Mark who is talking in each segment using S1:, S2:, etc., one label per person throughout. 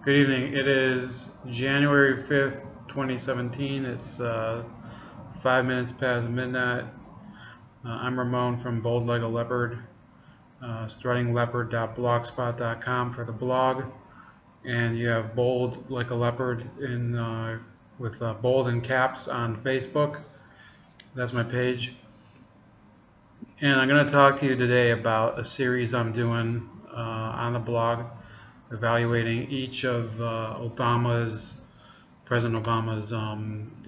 S1: Good evening. It is January 5th, 2017. It's 5 minutes past midnight. I'm Ramon from Bold Like a Leopard, struttingleopard.blogspot.com for the blog. And you have Bold Like a Leopard with bold in caps on Facebook. That's my page. And I'm going to talk to you today about a series I'm doing on the blog, evaluating each of President Obama's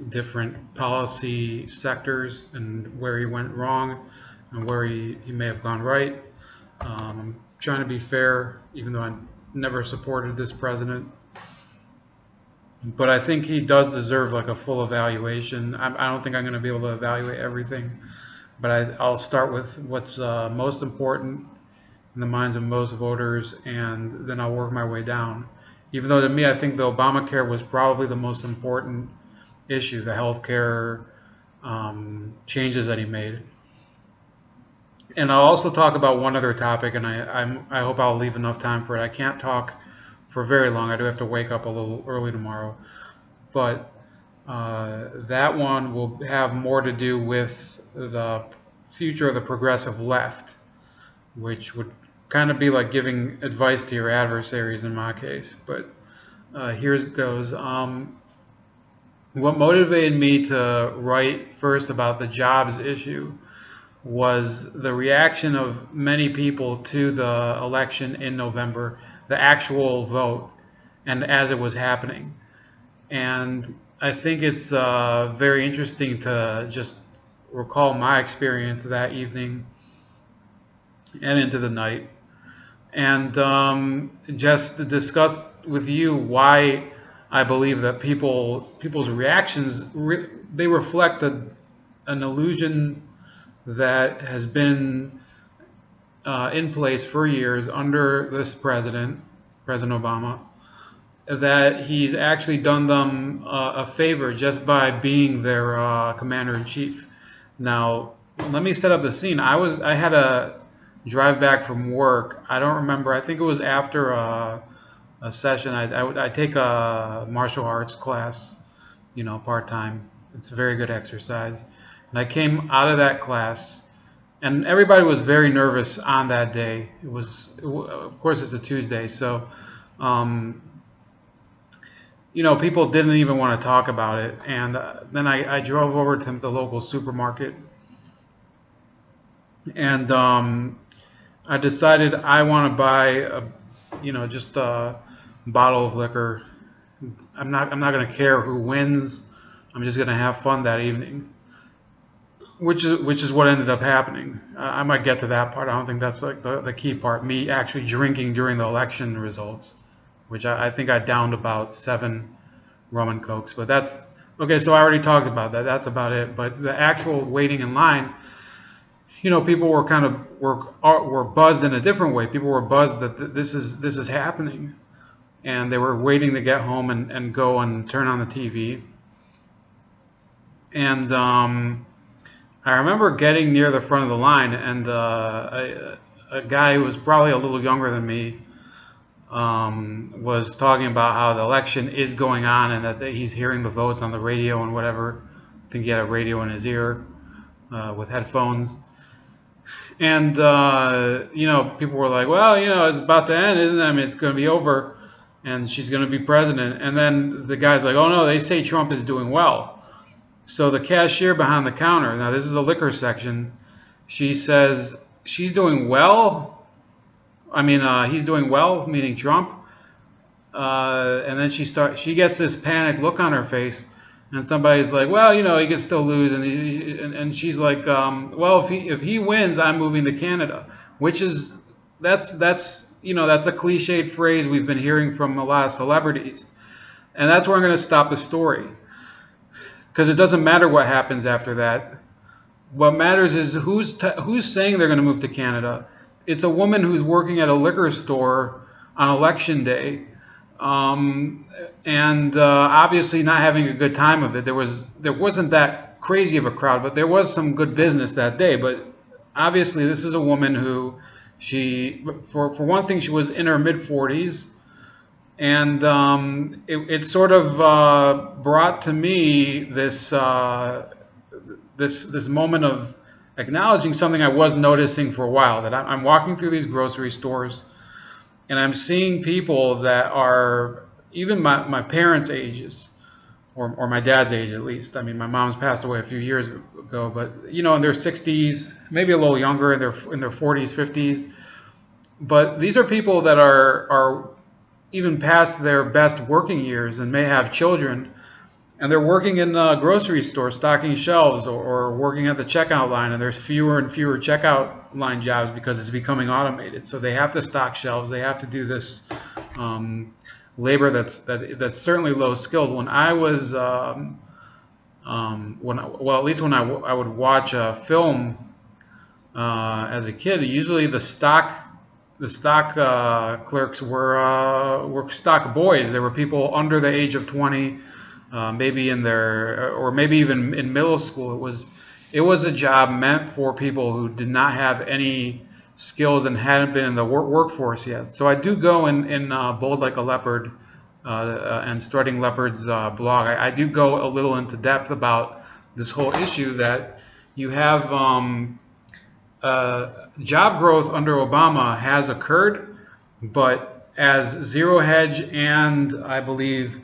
S1: different policy sectors and where he went wrong and where he may have gone right. I'm trying to be fair, even though I never supported this president. But I think he does deserve like a full evaluation. I don't think I'm going to be able to evaluate everything, but I'll start with what's most important in the minds of most voters, and then I'll work my way down. Even though to me, I think the Obamacare was probably the most important issue, the health care changes that he made. And I'll also talk about one other topic, and I hope I'll leave enough time for it. I can't talk for very long. I do have to wake up a little early tomorrow. But that one will have more to do with the future of the progressive left, which would kind of be like giving advice to your adversaries in my case. But here it goes. What motivated me to write first about the jobs issue was the reaction of many people to the election in November, the actual vote, and as it was happening. And I think it's very interesting to just recall my experience that evening and into the night, and just discuss with you why I believe that people's reactions they reflect an illusion that has been in place for years under this President Obama, that he's actually done them a favor just by being their commander-in-chief. Now, let me set up the scene. I had a drive back from work. I don't remember. I think it was after a session. I take a martial arts class, part-time. It's a very good exercise. And I came out of that class, and everybody was very nervous on that day. Of course, it's a Tuesday, so people didn't even want to talk about it. And then I drove over to the local supermarket, and I decided I want to buy just a bottle of liquor. I'm not going to care who wins. I'm just going to have fun that evening, which is what ended up happening. I might get to that part. I don't think that's like the key part. Me actually drinking during the election results, which I think I downed about 7 rum and cokes. But that's okay. So I already talked about that. That's about it. But the actual waiting in line, people were kind of were buzzed in a different way. People were buzzed that this is happening, and they were waiting to get home and go and turn on the TV. And I remember getting near the front of the line, and a guy who was probably a little younger than me was talking about how the election is going on and that he's hearing the votes on the radio and whatever. I think he had a radio in his ear with headphones. And, people were like, well, it's about to end, isn't it? I mean, it's going to be over, and she's going to be president. And then the guy's like, oh, no, they say Trump is doing well. So the cashier behind the counter, now this is the liquor section, she says, she's doing well? I mean, he's doing well, meaning Trump. And then she gets this panicked look on her face, and somebody's like, well, he could still lose. And she's like, well, if he wins, I'm moving to Canada, which is, that's a cliched phrase we've been hearing from a lot of celebrities. And that's where I'm going to stop the story, because it doesn't matter what happens after that. What matters is who's saying they're going to move to Canada. It's a woman who's working at a liquor store on election day, and obviously not having a good time of it. There wasn't that crazy of a crowd, but there was some good business that day. But obviously, this is a woman who for one thing, she was in her mid-40s. And it sort of brought to me this this moment of acknowledging something I was noticing for a while, that I'm walking through these grocery stores and I'm seeing people that are even my parents' ages, or my dad's age at least. I mean, my mom's passed away a few years ago, but you know, in their 60s, maybe a little younger, in their 40s, 50s. But these are people that are even past their best working years and may have children, and they're working in grocery stores, stocking shelves, or working at the checkout line, and there's fewer and fewer checkout line jobs because it's becoming automated. So they have to stock shelves. They have to do this labor that's certainly low skilled. When I was at least when I would watch a film as a kid, usually the stock clerks were stock boys. They were people under the age of 20, maybe in their, or maybe even in middle school. It was a job meant for people who did not have any skills and hadn't been in the workforce yet. So I do go in Bold Like a Leopard and Strutting Leopard's blog. I do go a little into depth about this whole issue that you have job growth under Obama has occurred, but as Zero Hedge and I believe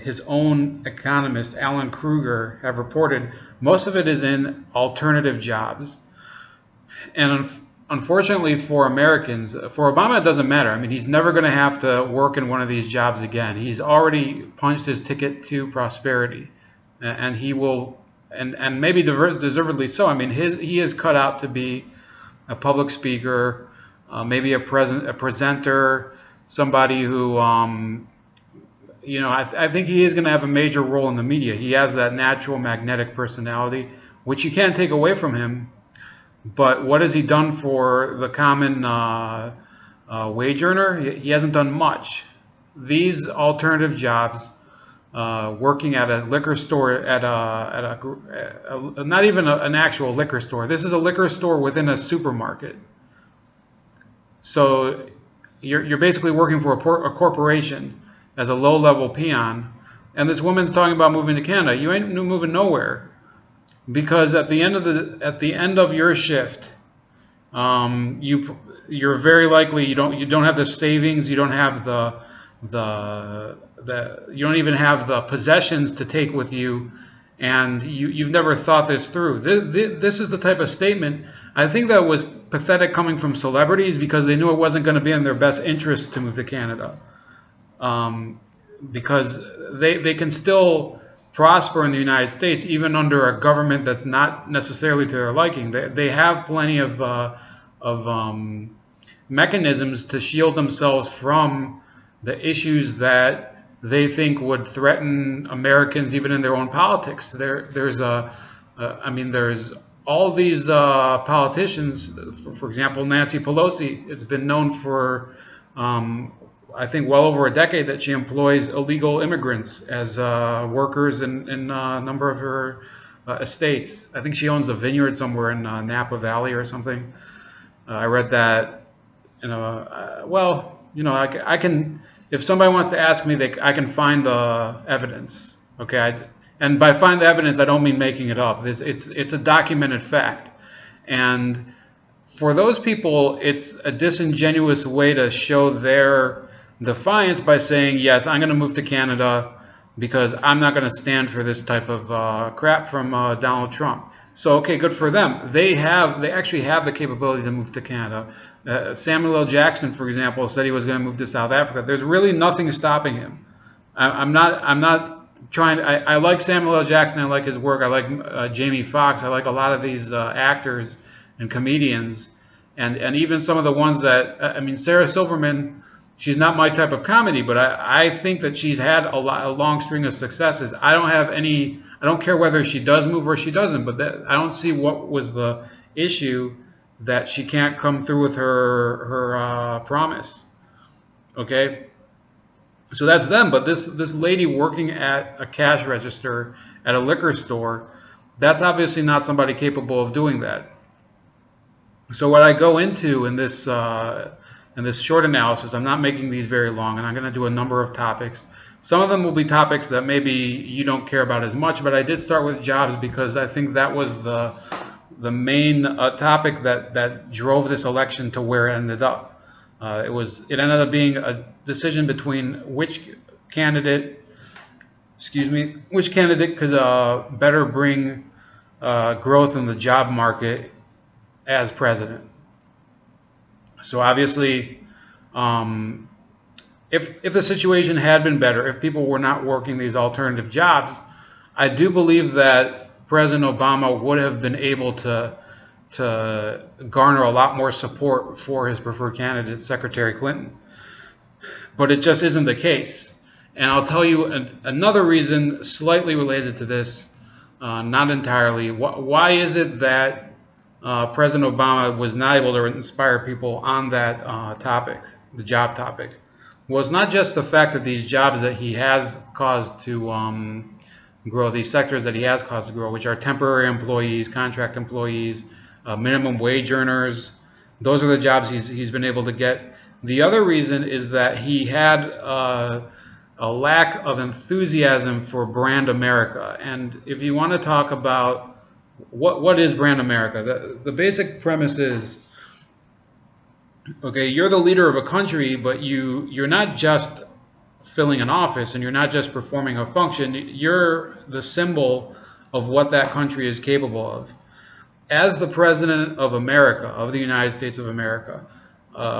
S1: his own economist, Alan Kruegman, have reported, most of it is in alternative jobs. And unfortunately for Americans, for Obama it doesn't matter. I mean, he's never going to have to work in one of these jobs again. He's already punched his ticket to prosperity, and he will, and maybe deservedly so. I mean, he is cut out to be a public speaker, maybe a presenter, somebody who, you know, I think he is going to have a major role in the media. He has that natural magnetic personality, which you can't take away from him. But what has he done for the common wage earner? He hasn't done much. These alternative jobs, working at a liquor store, not even an actual liquor store. This is a liquor store within a supermarket. So you're basically working for a corporation as a low-level peon. And this woman's talking about moving to Canada. You ain't moving nowhere. Because at the end of your shift, you're very likely you don't have the savings, you don't have you don't even have the possessions to take with you, and you've never thought this through. This is the type of statement I think that was pathetic coming from celebrities, because they knew it wasn't going to be in their best interest to move to Canada, because they can still prosper in the United States even under a government that's not necessarily to their liking. They have plenty of mechanisms to shield themselves from the issues that they think would threaten Americans even in their own politics. There's all these politicians, for example, Nancy Pelosi. It's been known for I think well over a decade that she employs illegal immigrants as workers in a number of her estates. I think she owns a vineyard somewhere in Napa Valley or something. I read that. I can, if somebody wants to ask me, I can find the evidence. Okay, and by find the evidence, I don't mean making it up. It's a documented fact, and for those people, it's a disingenuous way to show their defiance by saying, yes, I'm going to move to Canada because I'm not going to stand for this type of crap from Donald Trump. So, okay, good for them. They actually have the capability to move to Canada. Samuel L. Jackson, for example, said he was going to move to South Africa. There's really nothing stopping him. I'm not trying to, I like Samuel L. Jackson. I like his work. I like Jamie Foxx. I like a lot of these actors and comedians, and even some of the ones that, I mean, Sarah Silverman. She's not my type of comedy, but I think that she's had a long string of successes. I don't care whether she does move or she doesn't, but I don't see what was the issue that she can't come through with her promise. Okay, so that's them. But this lady working at a cash register at a liquor store, that's obviously not somebody capable of doing that. So what I go into in this and this short analysis. I'm not making these very long, and I'm going to do a number of topics. Some of them will be topics that maybe you don't care about as much, but I did start with jobs because I think that was the main topic that drove this election to where it ended up. It ended up being a decision between which candidate could better bring growth in the job market as president. So obviously, if the situation had been better, if people were not working these alternative jobs, I do believe that President Obama would have been able to garner a lot more support for his preferred candidate, Secretary Clinton. But it just isn't the case. And I'll tell you another reason slightly related to this, not entirely. Why is it that President Obama was not able to inspire people on that topic, the job topic? Well, it's not just the fact that these jobs that he has caused to grow, these sectors that he has caused to grow, which are temporary employees, contract employees, minimum wage earners, those are the jobs he's been able to get. The other reason is that he had a lack of enthusiasm for brand America. And if you want to talk about what is brand America, the basic premise is, okay, you're the leader of a country, but you're not just filling an office and you're not just performing a function. You're the symbol of what that country is capable of. As the president of America, of the United States of America,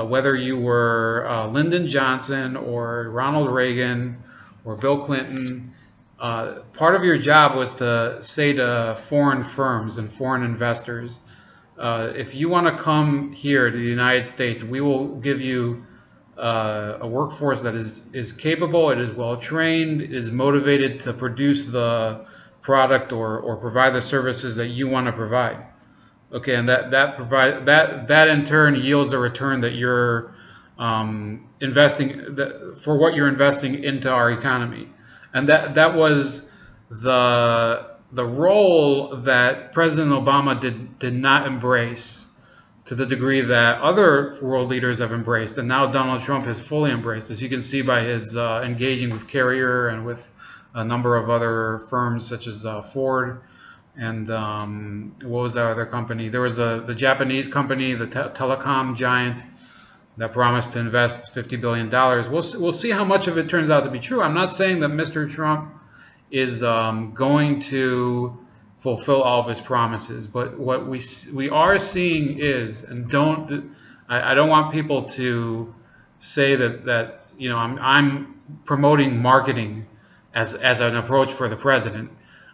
S1: whether you were Lyndon Johnson or Ronald Reagan or Bill Clinton, part of your job was to say to foreign firms and foreign investors, if you want to come here to the United States, we will give you a workforce that is capable, it is well trained, is motivated to produce the product or provide the services that you want to provide. Okay, and that in turn yields a return that you're investing for what you're investing into our economy, and that was the role that President Obama did not embrace to the degree that other world leaders have embraced, and now Donald Trump has fully embraced, as you can see by his engaging with Carrier and with a number of other firms such as Ford. And what was that other company? There was the Japanese company, the telecom giant, that promised to invest $50 billion. We'll see how much of it turns out to be true. I'm not saying that Mr. Trump is going to fulfill all of his promises, but what we are seeing is, and I don't want people to say that you know I'm promoting marketing as an approach for the president.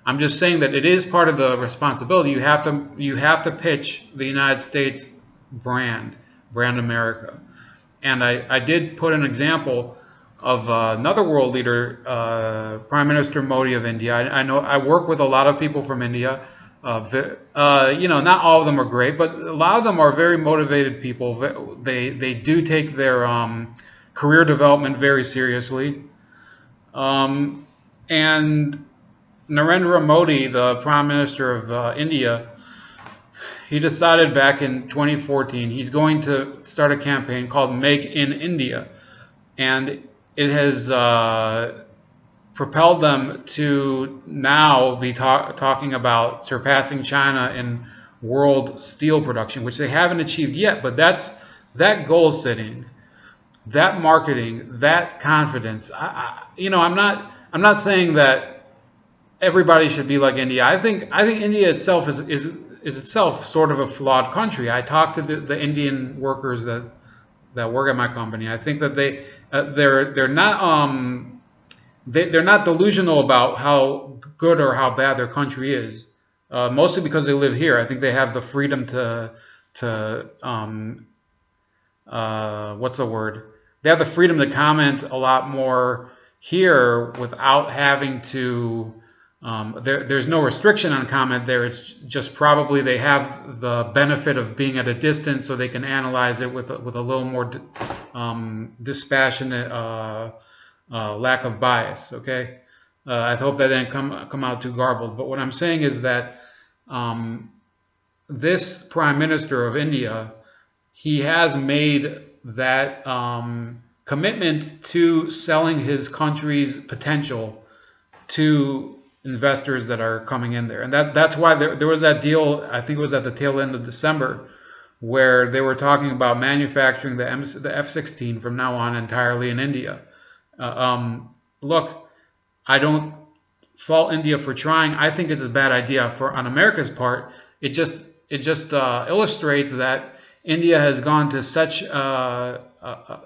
S1: I'm just saying that it is part of the responsibility. You have to pitch the United States brand America. And I did put an example of another world leader, Prime Minister Modi of India. I know I work with a lot of people from India. You know, not all of them are great, but a lot of them are very motivated people. They do take their career development very seriously. And Narendra Modi, the Prime Minister of India, he decided back in 2014 he's going to start a campaign called Make in India. And it has propelled them to now be talking about surpassing China in world steel production, which they haven't achieved yet. But that goal setting, that marketing, that confidence. You know, I'm not saying that everybody should be like India. I think India itself is itself sort of a flawed country. I talked to the Indian workers that work at my company. I think that they're not delusional about how good or how bad their country is. Mostly because they live here. I think they have the freedom to what's the word? They have the freedom to comment a lot more here without having to. There's no restriction on comment there. It's just probably they have the benefit of being at a distance, so they can analyze it with a little more dispassionate lack of bias. Okay, I hope that didn't come out too garbled. But what I'm saying is that this Prime Minister of India, he has made that commitment to selling his country's potential to investors that are coming in there. And that's why there was that deal, I think it was at the tail end of December, where they were talking about manufacturing the F16 from now on entirely in India. Look, I don't fault India for trying. I think it's a bad idea on America's part. It just illustrates that India has gone to such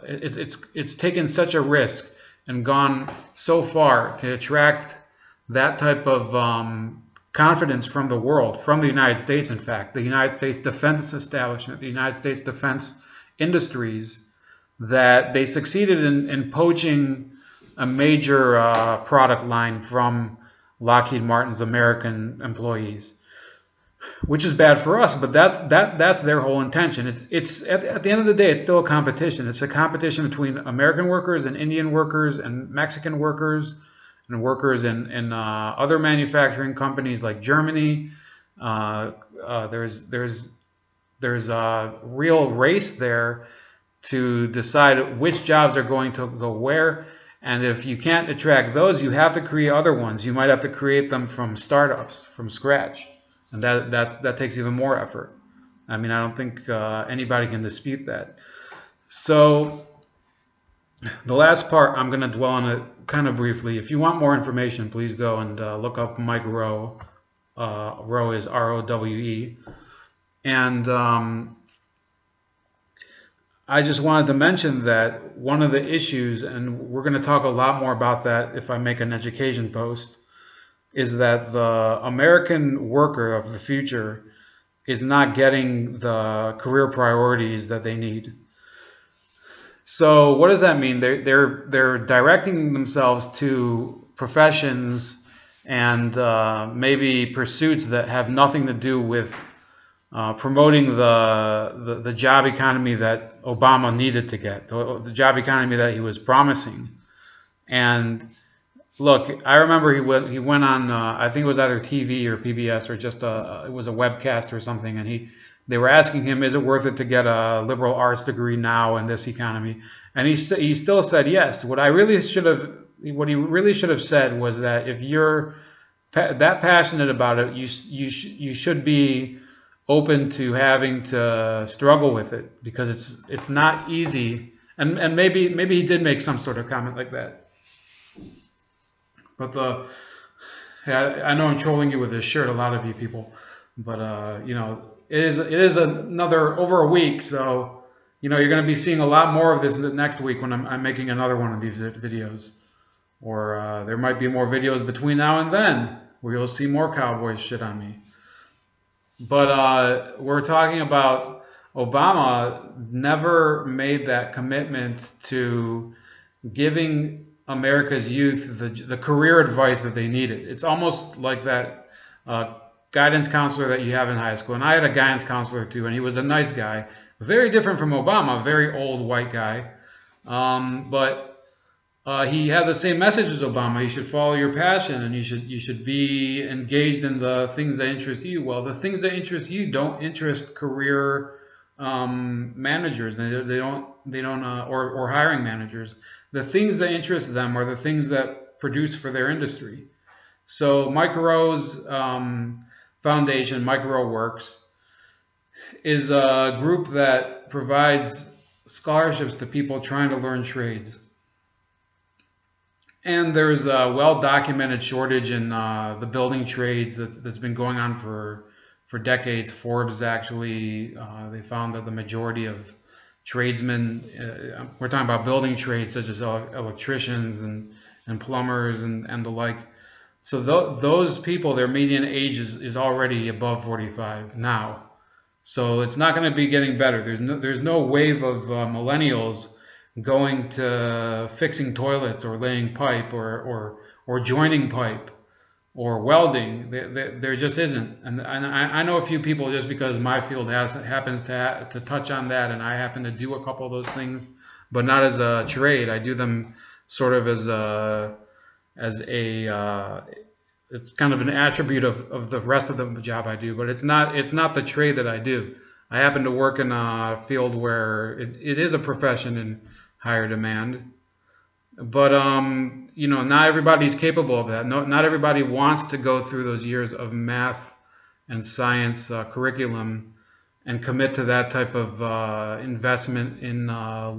S1: it's taken such a risk and gone so far to attract that type of confidence from the world, from the United States. In fact, the United States defense establishment, the United States defense industries, that they succeeded in poaching a major product line from Lockheed Martin's American employees, which is bad for us, but that's their whole intention. It's at the end of the day, it's still a competition. It's a competition between American workers and Indian workers and Mexican workers and workers in other manufacturing companies like Germany. There's a real race there to decide which jobs are going to go where. And if you can't attract those, you have to create other ones. You might have to create them from startups, from scratch. And that takes even more effort. I mean, I don't think anybody can dispute that. So the last part, I'm going to dwell on it kind of briefly. If you want more information, please go and look up Mike Rowe. Rowe is R-O-W-E. And I just wanted to mention that one of the issues, and we're going to talk a lot more about that if I make an education post, is that the American worker of the future is not getting the career priorities that they need. So what does that mean? They're directing themselves to professions and maybe pursuits that have nothing to do with promoting the job economy that Obama needed to get, the job economy that he was promising. And look, I remember he went on, I think it was either TV or PBS or just it was a webcast or something, and they were asking him, is it worth it to get a liberal arts degree now in this economy? And he still said yes. What he really should have said was that if you're that passionate about it, you should be open to having to struggle with it, because it's not easy. And maybe he did make some sort of comment like that. But I know I'm trolling you with this shirt, a lot of you people, but you know, it is another over a week, so you know you're going to be seeing a lot more of this next week when I'm making another one of these videos, or there might be more videos between now and then where you'll see more cowboy shit on me. But we're talking about Obama never made that commitment to giving America's youth the career advice that they needed. It's almost like that guidance counselor that you have in high school. And I had a guidance counselor too, and he was a nice guy. Very different from Obama, a very old white guy. But he had the same message as Obama. You should follow your passion, and you should be engaged in the things that interest you. Well, the things that interest you don't interest career managers. They don't or hiring managers. The things that interest them are the things that produce for their industry. So Mike Rowe's foundation, Mike Rowe Works, is a group that provides scholarships to people trying to learn trades. And there's a well-documented shortage in the building trades that's been going on for decades. Forbes actually, they found that the majority of tradesmen, we're talking about building trades such as electricians and plumbers and the like. So those people, their median age is already above 45 now. So it's not going to be getting better. There's no wave of millennials going to fixing toilets or laying pipe or joining pipe or welding. There just isn't. And I know a few people, just because my field happens to touch on that, and I happen to do a couple of those things, but not as a trade. I do them sort of as it's kind of an attribute of the rest of the job I do, but it's not the trade that I do. I happen to work in a field where it is a profession in higher demand. But you know, not everybody's capable of that. Not everybody wants to go through those years of math and science curriculum and commit to that type of investment in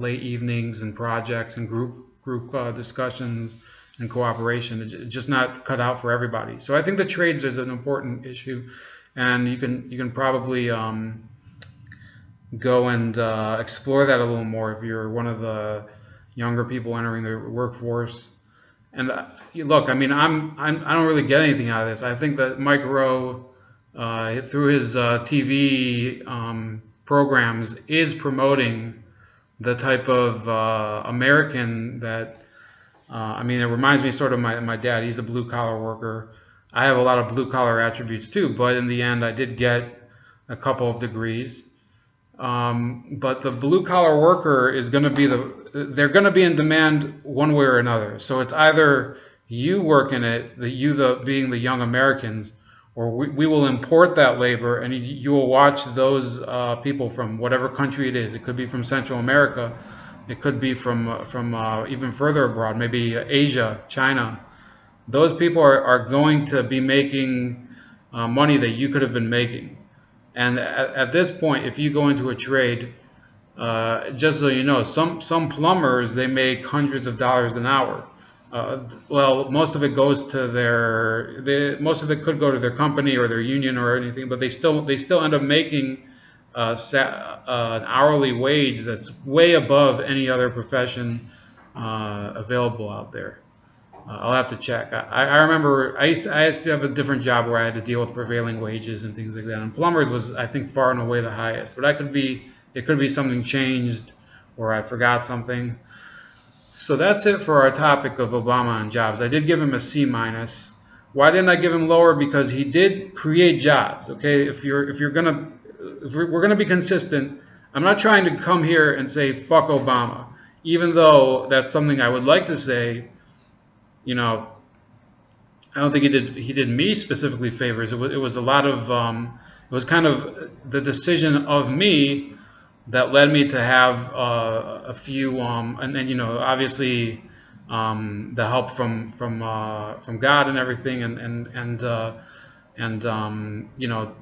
S1: late evenings and projects and group discussions and cooperation. It's just not cut out for everybody. So I think the trades is an important issue, and you can probably go and explore that a little more if you're one of the younger people entering the workforce. And look, I mean, I don't really get anything out of this. I think that Mike Rowe, through his TV programs, is promoting the type of American that, I mean, it reminds me sort of my dad. He's a blue collar worker. I have a lot of blue collar attributes too, but in the end, I did get a couple of degrees. But the blue collar worker is going to be they're going to be in demand one way or another. So it's either you work in it, being the young Americans, or we will import that labor, and you will watch those people from whatever country it is. It could be from Central America, it could be from even further abroad, maybe Asia, China. Those people are going to be making money that you could have been making. And at this point, if you go into a trade, just so you know, some plumbers, they make hundreds of dollars an hour. Well, most of it goes to most of it could go to their company or their union or anything, but they still end up making an hourly wage that's way above any other profession available out there. I'll have to check. I remember I used to have a different job where I had to deal with prevailing wages and things like that. And plumbers was, I think, far and away the highest. But it could be something changed, or I forgot something. So that's it for our topic of Obama and jobs. I did give him a C-. Why didn't I give him lower? Because he did create jobs. Okay, if we're gonna be consistent, I'm not trying to come here and say fuck Obama, even though that's something I would like to say. You know, I don't think he did me specifically favors. It was a lot of it was kind of the decision of me that led me to have a few and then, you know, obviously the help from God and everything, and you know,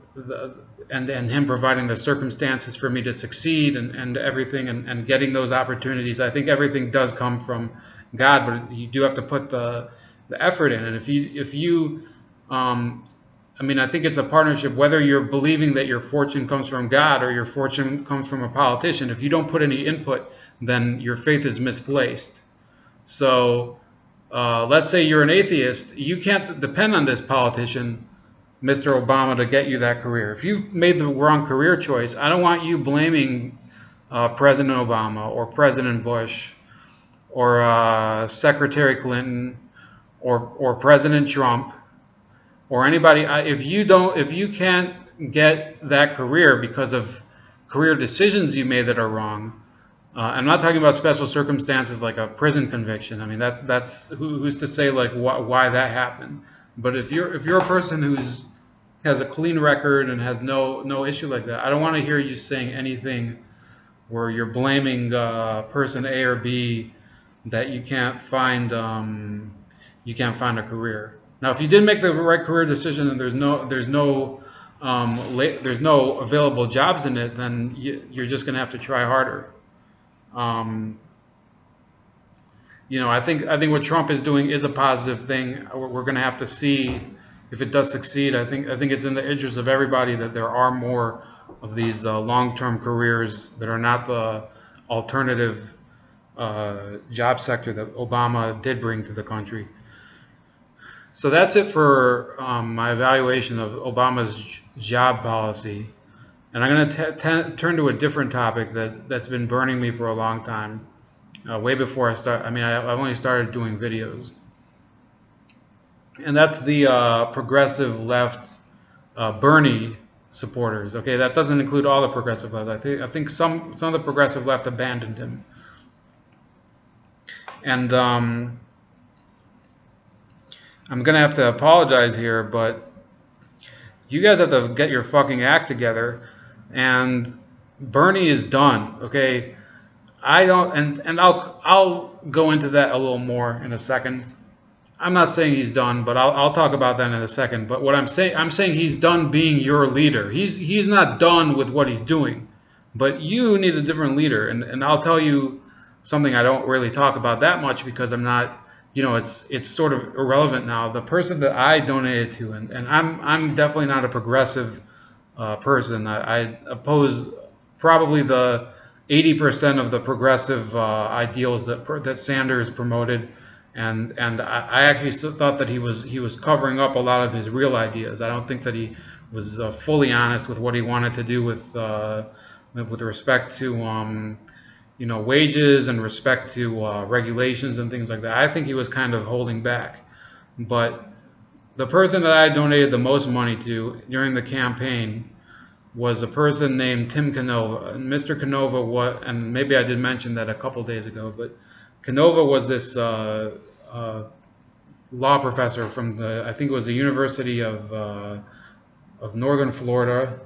S1: and him providing the circumstances for me to succeed and everything, and getting those opportunities. I think everything does come from God, but you do have to put the effort in. And if you I mean, I think it's a partnership, whether you're believing that your fortune comes from God or your fortune comes from a politician. If you don't put any input, then your faith is misplaced. So let's say you're an atheist. You can't depend on this politician, Mr. Obama, to get you that career. If you've made the wrong career choice, I don't want you blaming President Obama or President Bush or Secretary Clinton or President Trump or anybody. If you can't get that career because of career decisions you made that are wrong, I'm not talking about special circumstances like a prison conviction. I mean, that's who's to say like why that happened. But if you're a person who's has a clean record and has no issue like that, I don't want to hear you saying anything where you're blaming person A or B that you can't find a career. Now, if you did make the right career decision and there's no available jobs in it, then you're just going to have to try harder. You know, I think what Trump is doing is a positive thing. We're going to have to see if it does succeed. I think it's in the interest of everybody that there are more of these long-term careers that are not the alternative job sector that Obama did bring to the country. So that's it for my evaluation of Obama's job policy. And I'm going to turn to a different topic that's been burning me for a long time, way before I start. I mean, I've only started doing videos. And that's the progressive left Bernie supporters. Okay, that doesn't include all the progressive left. I think some of the progressive left abandoned him. And I'm gonna have to apologize here, but you guys have to get your fucking act together and Bernie is done. Okay, I don't, and I'll go into that a little more in a second. I'm not saying he's done, but I'll talk about that in a second. But what I'm saying he's done being your leader. He's not done with what he's doing, but you need a different leader. And I'll tell you something I don't really talk about that much because I'm not, you know, it's sort of irrelevant now. The person that I donated to, and I'm definitely not a progressive person. I oppose probably the 80% of the progressive ideals that Sanders promoted. And I actually thought that he was covering up a lot of his real ideas. I don't think that he was fully honest with what he wanted to do with respect to you know, wages and respect to regulations and things like that. I think he was kind of holding back. But the person that I donated the most money to during the campaign was a person named Tim Canova. And Mr. Canova was, and maybe I did mention that a couple days ago, but Canova was this law professor from I think it was the University of Northern Florida,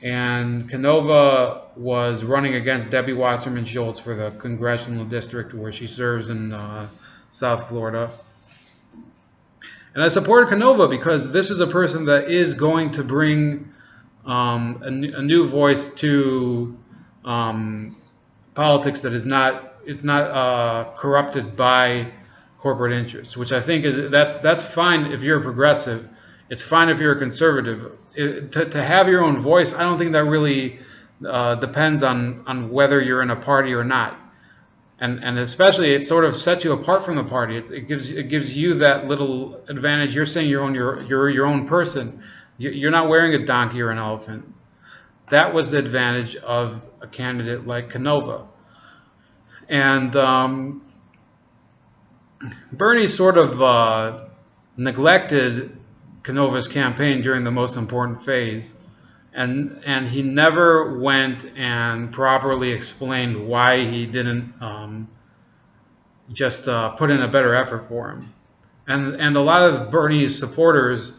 S1: and Canova was running against Debbie Wasserman Schultz for the congressional district where she serves in South Florida. And I supported Canova because this is a person that is going to bring a new voice to politics that is not corrupted by corporate interests, which I think is that's fine if you're a progressive. It's fine if you're a conservative. To have your own voice, I don't think that really depends on whether you're in a party or not, and especially it sort of sets you apart from the party. It gives you that little advantage. You're saying you're your own person. You're not wearing a donkey or an elephant. That was the advantage of a candidate like Canova. And Bernie sort of neglected Canova's campaign during the most important phase, and he never went and properly explained why he didn't just put in a better effort for him. And a lot of Bernie's supporters,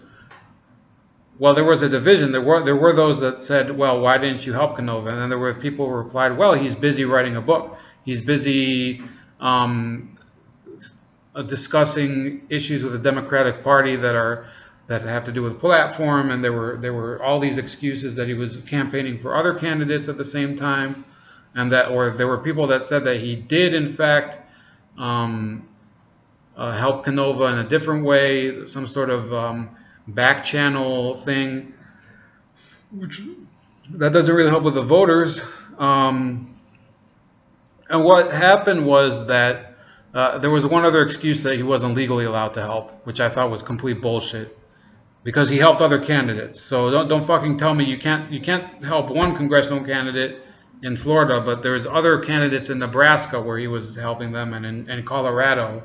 S1: well, there was a division. There were those that said, well, why didn't you help Canova? And then there were people who replied, well, he's busy writing a book. He's busy discussing issues with the Democratic Party that have to do with platform. And there were all these excuses that he was campaigning for other candidates at the same time, and or there were people that said that he did in fact help Canova in a different way, some sort of back channel thing, which that doesn't really help with the voters. And what happened was that there was one other excuse that he wasn't legally allowed to help, which I thought was complete bullshit, because he helped other candidates. So don't fucking tell me you can't help one congressional candidate in Florida, but there's other candidates in Nebraska where he was helping them, and in Colorado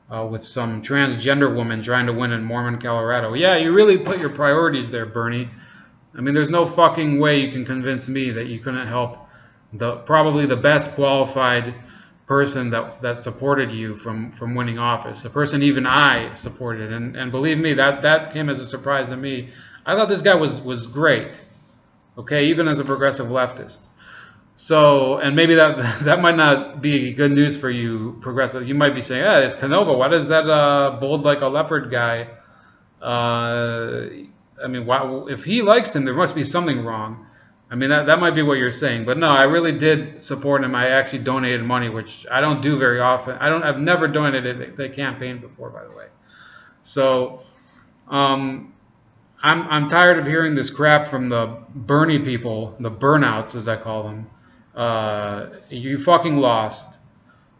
S1: with some transgender woman trying to win in Mormon, Colorado. Yeah, you really put your priorities there, Bernie. I mean, there's no fucking way you can convince me that you couldn't help probably the best qualified person that supported you from winning office, a person even I supported, and believe me, that came as a surprise to me. I thought this guy was great, okay, even as a progressive leftist. So, and maybe that might not be good news for you progressive. You might be saying, yeah, it's Canova. Why does that bold like a leopard guy? I mean, if he likes him, there must be something wrong. I mean, that might be what you're saying, but no, I really did support him. I actually donated money, which I don't do very often. I've never donated to a campaign before, by the way. So, I'm tired of hearing this crap from the Bernie people, the burnouts as I call them. You fucking lost.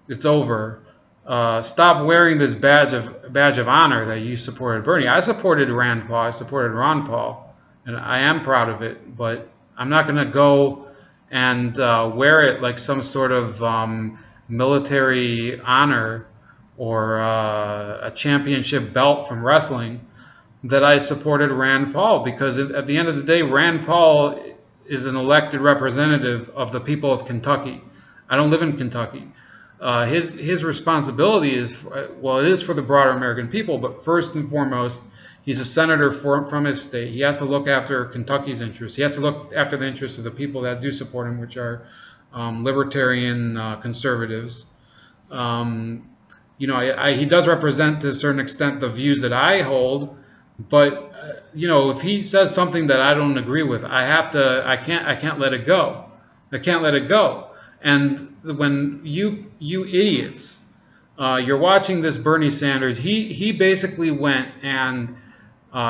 S1: It's over. Stop wearing this badge of honor that you supported Bernie. I supported Rand Paul. I supported Ron Paul, and I am proud of it, but I'm not going to go and wear it like some sort of military honor or a championship belt from wrestling that I supported Rand Paul, because at the end of the day, Rand Paul is an elected representative of the people of Kentucky. I don't live in Kentucky. his responsibility is, well, it is for the broader American people, but first and foremost, he's a senator from his state. He has to look after Kentucky's interests. He has to look after the interests of the people that do support him, which are libertarian conservatives. You know, he does represent to a certain extent the views that I hold, but you know, if he says something that I don't agree with, I can't let it go. I can't let it go. And when you idiots, you're watching this Bernie Sanders, he basically went and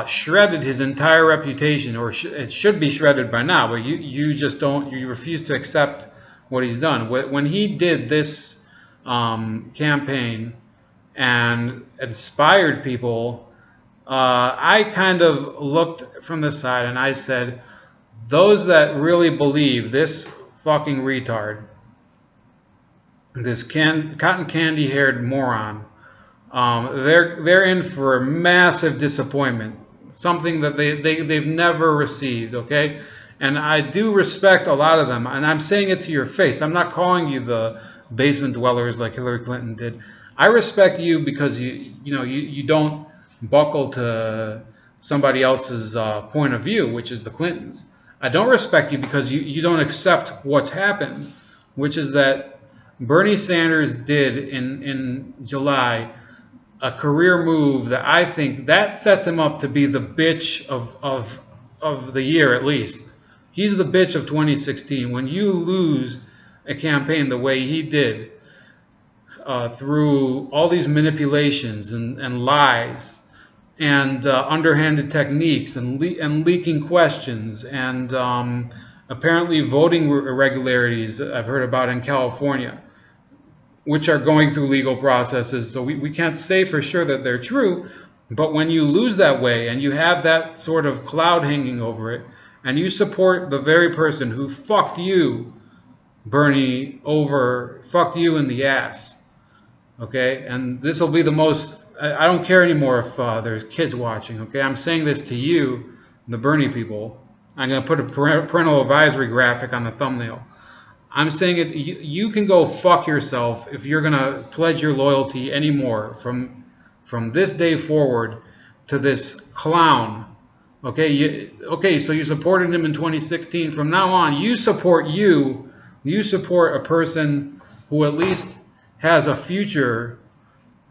S1: shredded his entire reputation, or it should be shredded by now, but you just don't, you refuse to accept what he's done. When he did this campaign and inspired people, I kind of looked from the side and I said, those that really believe this fucking retard, this cotton candy haired moron, they're in for a massive disappointment, something that they've never received, okay? And I do respect a lot of them, and I'm saying it to your face. I'm not calling you the basement dwellers like Hillary Clinton did. I respect you because you don't buckle to somebody else's point of view, which is the Clintons. I don't respect you because you don't accept what's happened, which is that Bernie Sanders did in July a career move that I think that sets him up to be the bitch of the year at least. He's the bitch of 2016. When you lose a campaign the way he did, through all these manipulations and lies and underhanded techniques and leaking questions and apparently voting irregularities I've heard about in California, which are going through legal processes, so we can't say for sure that they're true, but when you lose that way and you have that sort of cloud hanging over it, and you support the very person who fucked you, Bernie, over, fucked you in the ass, okay? And this will be the most, I don't care anymore if there's kids watching, okay? I'm saying this to you, the Bernie people. I'm going to put a parental advisory graphic on the thumbnail. I'm saying it, you can go fuck yourself if you're going to pledge your loyalty anymore from this day forward to this clown. Okay, so you supported him in 2016. From now on, you support a person who at least has a future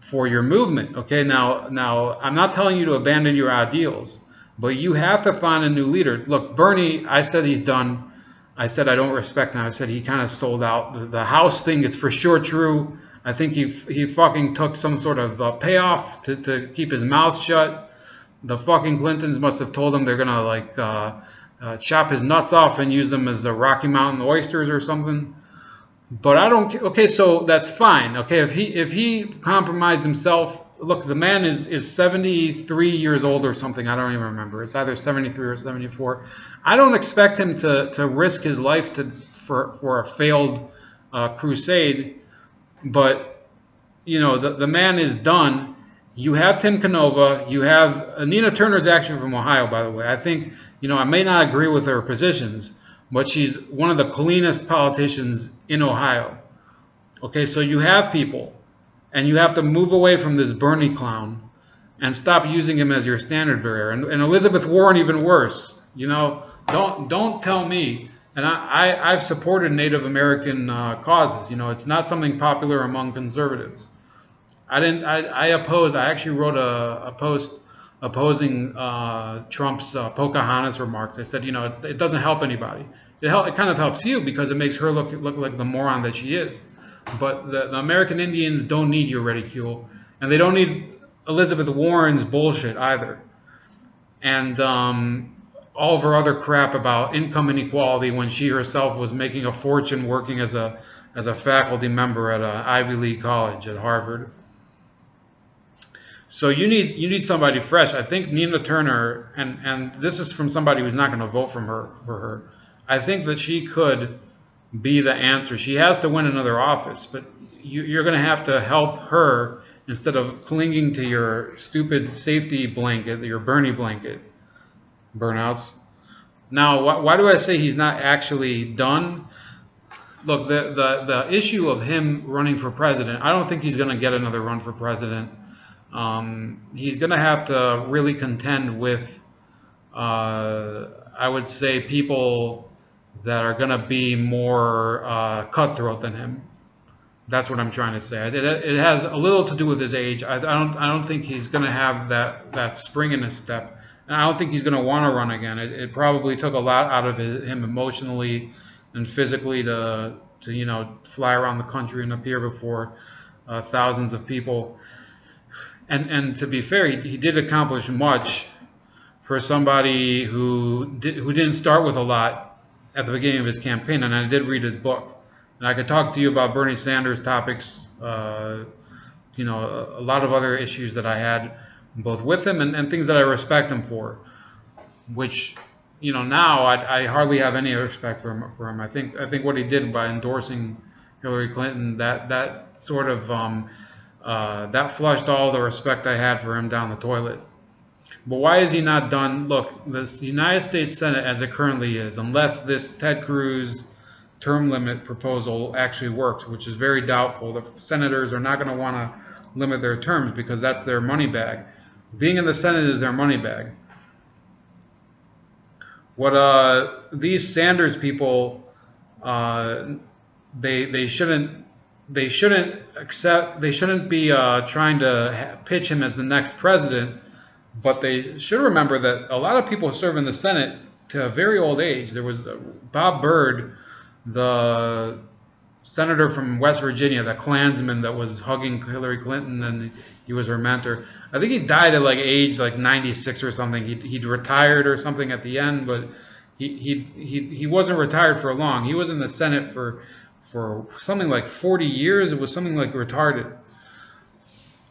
S1: for your movement. Okay, now I'm not telling you to abandon your ideals, but you have to find a new leader. Look, Bernie, I said he's done. I said I don't respect him. I said he kind of sold out. The House thing is for sure true. I think he fucking took some sort of payoff to keep his mouth shut. The fucking Clintons must have told him they're gonna like chop his nuts off and use them as Rocky Mountain oysters or something. But I don't. Okay, so that's fine. Okay, if he compromised himself, look, the man is 73 years old or something. I don't even remember. It's either 73 or 74. I don't expect him to risk his life for a failed crusade. But you know, the man is done. You have Tim Canova. You have Nina Turner's actually from Ohio, by the way. I think, you know, I may not agree with her positions, but she's one of the cleanest politicians in Ohio. Okay, so you have people, and you have to move away from this Bernie clown and stop using him as your standard bearer. And Elizabeth Warren, even worse. You know, don't tell me. And I've supported Native American causes. You know, it's not something popular among conservatives. I actually wrote a post opposing Trump's Pocahontas remarks. I said, you know, it doesn't help anybody. It kind of helps you because it makes her look like the moron that she is. But the American Indians don't need your ridicule, and they don't need Elizabeth Warren's bullshit either. And all of her other crap about income inequality when she herself was making a fortune working as a faculty member at an Ivy League college at Harvard. So you need somebody fresh. I think Nina Turner, and this is from somebody who's not going to vote for her. I think that she could be the answer. She has to win another office, but you're going to have to help her instead of clinging to your stupid safety blanket, your Bernie blanket. Burnouts. Now, why do I say he's not actually done? look, the issue of him running for president, I don't think he's going to get another run for president. He's going to have to really contend with, I would say, people that are going to be more cutthroat than him. That's what I'm trying to say. It has a little to do with his age. I don't think he's going to have that spring in his step, and I don't think he's going to want to run again. It probably took a lot out of him emotionally and physically to fly around the country and appear before thousands of people. And to be fair, he did accomplish much for somebody who didn't start with a lot at the beginning of his campaign. And I did read his book. And I could talk to you about Bernie Sanders topics, a lot of other issues that I had both with him and things that I respect him for, which, now I hardly have any respect for him. I think what he did by endorsing Hillary Clinton, that sort of that flushed all the respect I had for him down the toilet. But why is he not done? Look, the United States Senate as it currently is, unless this Ted Cruz term limit proposal actually works, which is very doubtful. The senators are not going to want to limit their terms because that's their money bag. Being in the Senate is their money bag. What these Sanders people, they shouldn't be trying to pitch him as the next president, but they should remember that a lot of people serve in the Senate to a very old age. There was Bob Byrd, the senator from West Virginia, the Klansman that was hugging Hillary Clinton, and he was her mentor. I think he died at age 96 or something. He'd retired or something at the end, but he wasn't retired for long. He was in the Senate for something like 40 years. It was something like retarded.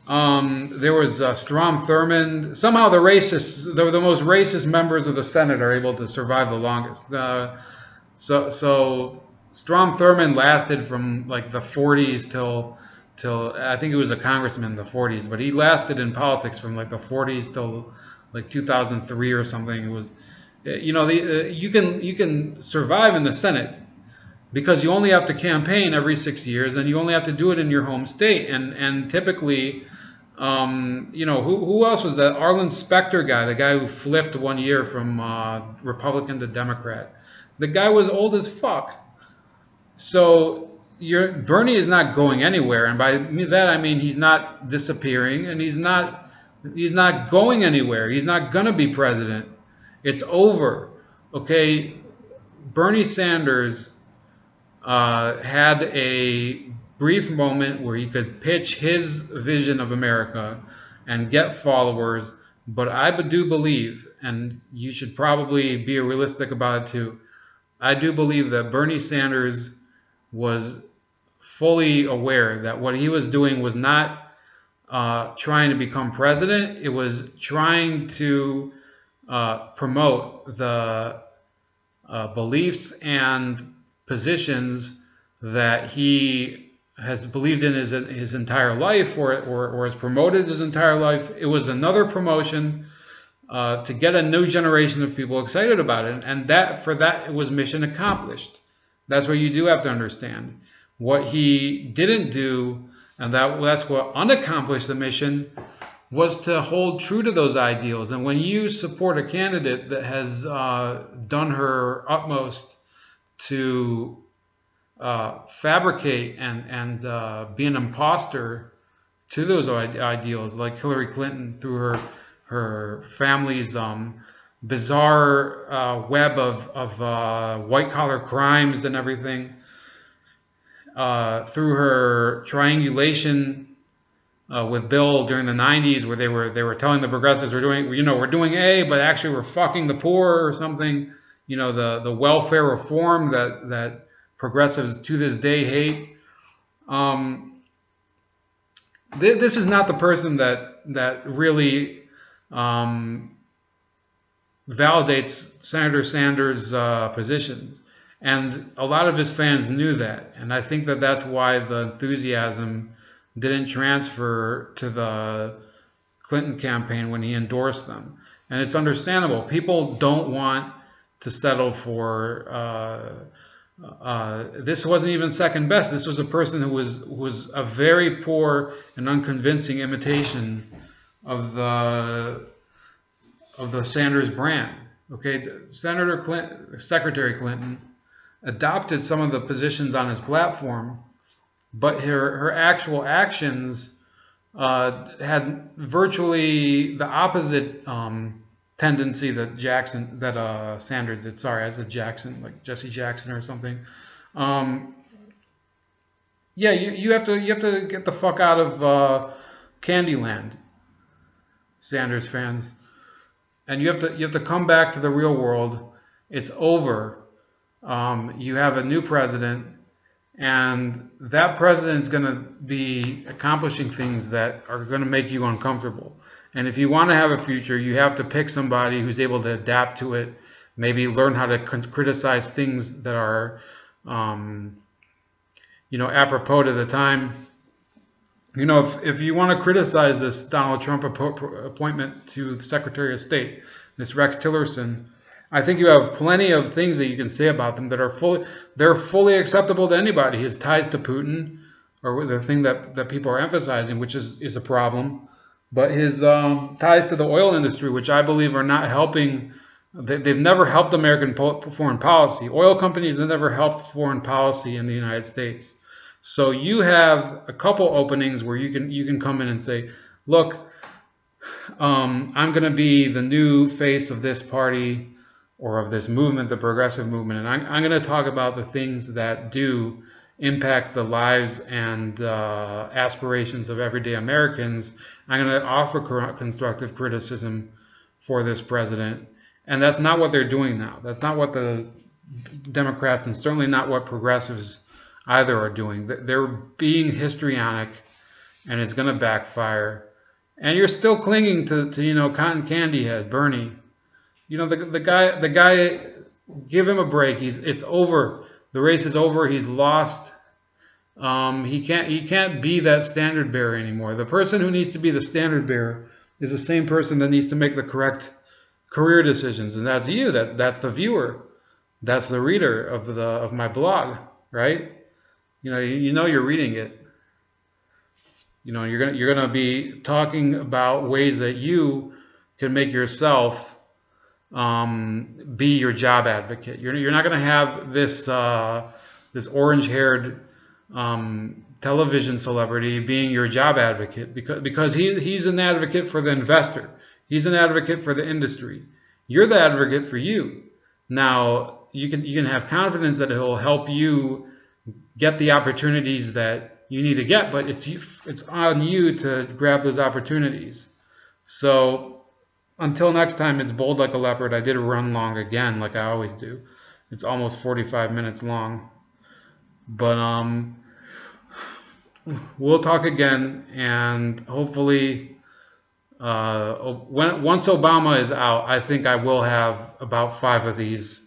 S1: There was Strom Thurmond. Somehow the most racist members of the Senate are able to survive the longest. So Strom Thurmond lasted from the 40s till I think he was a congressman in the 40s, but he lasted in politics from the 40s till 2003 or something. It was, you can survive in the Senate because you only have to campaign every 6 years, and you only have to do it in your home state. And typically, who else was that? Arlen Specter guy, the guy who flipped 1 year from Republican to Democrat. The guy was old as fuck. So Bernie is not going anywhere, and by that I mean he's not disappearing, and he's not going anywhere. He's not gonna be president. It's over. Okay, Bernie Sanders had a brief moment where he could pitch his vision of America and get followers, but I do believe, and you should probably be realistic about it too, I do believe that Bernie Sanders was fully aware that what he was doing was not trying to become president. It was trying to promote the beliefs and positions that he has believed in his entire life, or has promoted his entire life. It was another promotion to get a new generation of people excited about it, and for that it was mission accomplished. That's what you do have to understand. What he didn't do, and that's what unaccomplished the mission, was to hold true to those ideals. And when you support a candidate that has done her utmost to fabricate and be an imposter to those ideals, like Hillary Clinton through her family's bizarre web of white-collar crimes and everything, through her triangulation with Bill during the 90s, where they were telling the progressives we're doing A, but actually we're fucking the poor or something. The welfare reform that progressives to this day hate. This is not the person that really validates Senator Sanders' positions, and a lot of his fans knew that, and I think that's why the enthusiasm didn't transfer to the Clinton campaign when he endorsed them. And it's understandable. People don't want to settle for This wasn't even second best. This was a person who was a very poor and unconvincing imitation of the Sanders brand. Okay, Secretary Clinton adopted some of the positions on his platform, but her actual actions had virtually the opposite tendency that Sanders did. Sorry, I said Jackson, like Jesse Jackson or something. Yeah, you have to get the fuck out of Candyland, Sanders fans, and you have to come back to the real world. It's over. You have a new president, and that president's going to be accomplishing things that are going to make you uncomfortable. And if you want to have a future, you have to pick somebody who's able to adapt to it, maybe learn how to criticize things that are, apropos to the time. If you want to criticize this Donald Trump appointment to the Secretary of State, this Rex Tillerson, I think you have plenty of things that you can say about them that are fully acceptable to anybody. His ties to Putin, or the thing that people are emphasizing, which is a problem. But his ties to the oil industry, which I believe are not helping, they've never helped American foreign policy. Oil companies have never helped foreign policy in the United States. So you have a couple openings where you can come in and say, look, I'm going to be the new face of this party or of this movement, the progressive movement, and I'm going to talk about the things that do impact the lives and aspirations of everyday Americans. I'm going to offer constructive criticism for this president. And that's not what they're doing now. That's not what the Democrats, and certainly not what progressives either are doing. They're being histrionic, and it's going to backfire. And you're still clinging to cotton candy head, Bernie. The guy, give him a break. It's over. The race is over. He's lost. He can't be that standard bearer anymore. The person who needs to be the standard bearer is the same person that needs to make the correct career decisions, and that's you. That's the viewer. That's the reader of my blog, right? You're reading it. You're gonna be talking about ways that you can make yourself be your job advocate. You're not going to have this orange-haired television celebrity being your job advocate because he's an advocate for the investor. He's an advocate for the industry. You're the advocate for you. Now you can have confidence that he'll help you get the opportunities that you need to get, but it's on you to grab those opportunities. So until next time, it's bold like a leopard. I did run long again, like I always do. It's almost 45 minutes long. But we'll talk again, and hopefully, once Obama is out, I think I will have about 5 of these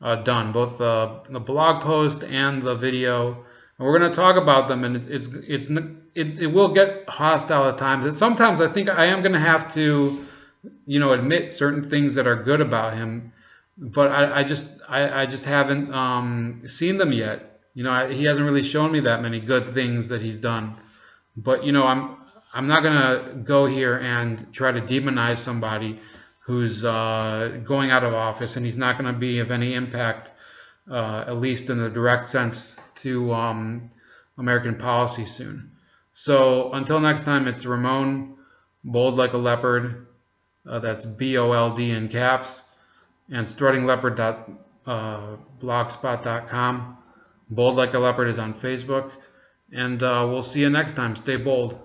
S1: done, both the blog post and the video. And we're going to talk about them, and it will get hostile at times. And sometimes I think I am going to have to admit certain things that are good about him, but I just haven't seen them yet. He hasn't really shown me that many good things that he's done. But I'm not gonna go here and try to demonize somebody who's going out of office, and he's not gonna be of any impact, at least in the direct sense, to American policy soon. So until next time, it's Ramon, bold like a leopard. That's BOLD in caps, and struttingleopard.blogspot.com. Bold Like a Leopard is on Facebook, and we'll see you next time. Stay bold.